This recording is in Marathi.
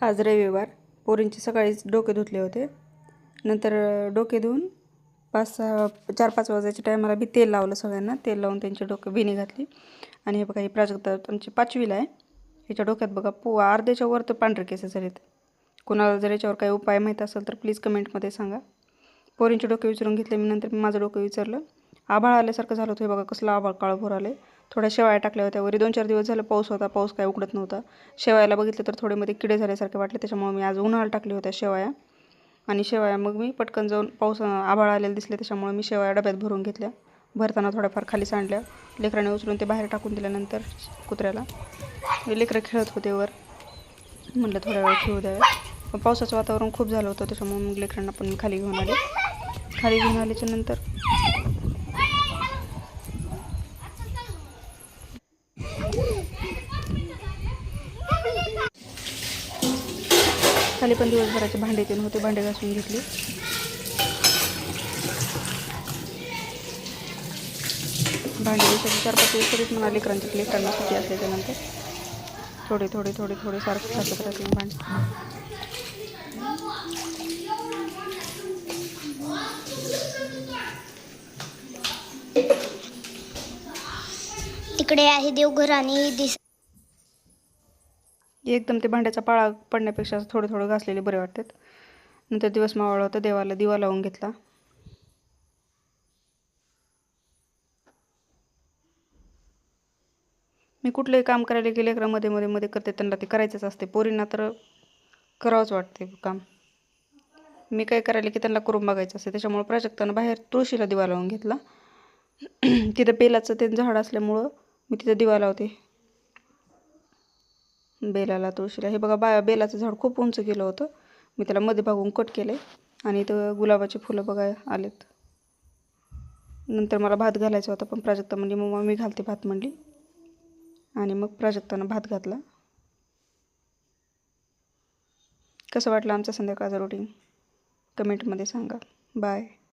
आज रविवार. पोरींचे सकाळीच डोके धुतले होते. नंतर डोके धुवून 4-5 वाजायच्या टायमाला बी तेल लावलं सगळ्यांना. तेल लावून त्यांचे डोके बिनी घातली. आणि हे बघा, ही प्राजक्ता आमची 5वीला आहे. हिच्या डोक्यात बघा अर्ध्याच्या वर तर पांढरे केस झालेत. कोणाला जर याच्यावर काही उपाय माहीत असेल तर प्लीज कमेंटमध्ये सांगा. पोरींचे डोके विचारून घेतले मी. नंतर मी माझं डोकं विचारलं. आभाळ आल्यासारखं झालं होतं. हे बघा कसलं आभाळ काळभोर आले. थोड्या शेवाया टाकल्या होत्या वरी. 2-4 दिवस झालं पाऊस होता. पाऊस काय उघडत नव्हता. शेवायाला बघितलं तर थोडे मध्ये किडे झाल्यासारखे वाटले. त्याच्यामुळे मी आज उन्हाळा टाकल्या होत्या शेवाया. आणि शेवाया मग मी पटकन जाऊन आभाळ आलेले दिसले त्याच्यामुळे मी शेवाया डब्यात भरून घेतल्या. भरताना थोड्याफार खाली सांडल्या. लेकराने उचलून ते बाहेर टाकून दिल्यानंतर कुत्र्याला. लेकरं खेळत होते वर. म्हटलं थोड्या वेळ खेळू द्यावे. पण पावसाचं वातावरण खूप झालं होतं त्याच्यामुळे मग लेकरांना पण मी खाली घेऊन आले. खाली घेऊन आल्याच्या नंतर खाली पण दिवसभराचे भांडे तीन होते. भांडे घासून घेतले. भांडे दिवसाचे 4-5 दिवस तरीच म्हणा लेकरांना सुट्टी असल्याच्यानंतर थोडे सारखं घासत राहते भांडे. इकडे आहे देवघर आणि एकदम ते भांड्याचा पाळा पडण्यापेक्षा थोडे घासलेले बरे वाटतात. नंतर दिवस मावळला होता. देवाला दिवा लावून घेतला. मी कुठलंही काम करायला की लेकरं मध्ये करते. त्यांना ते करायचंच असते. पोरींना तर करावंच वाटते काम. मी काय करायला की त्यांना करून बघायचं असते. त्याच्यामुळे प्राजक्तानं बाहेर तुळशीला दिवा लावून घेतला. तिथं बेलाचं ते झाड असल्यामुळं मी तिथं दिवा लावते. बेलाला तुळशीला. हे बघा बेलाचं झाड खूप उंच गेलं होतं. मी त्याला मध्ये भागून कट केले. आणि इथं गुलाबाची फुलं बघा आलेत. नंतर मला भात घालायचा होता पण प्राजक्ता म्हणली मम्मा मी घालते भात म्हणली. आणि मग प्राजक्तानं भात घातला. कसं वाटलं आमचं संध्याकाळचं रुटीन कमेंटमध्ये सांगा. बाय.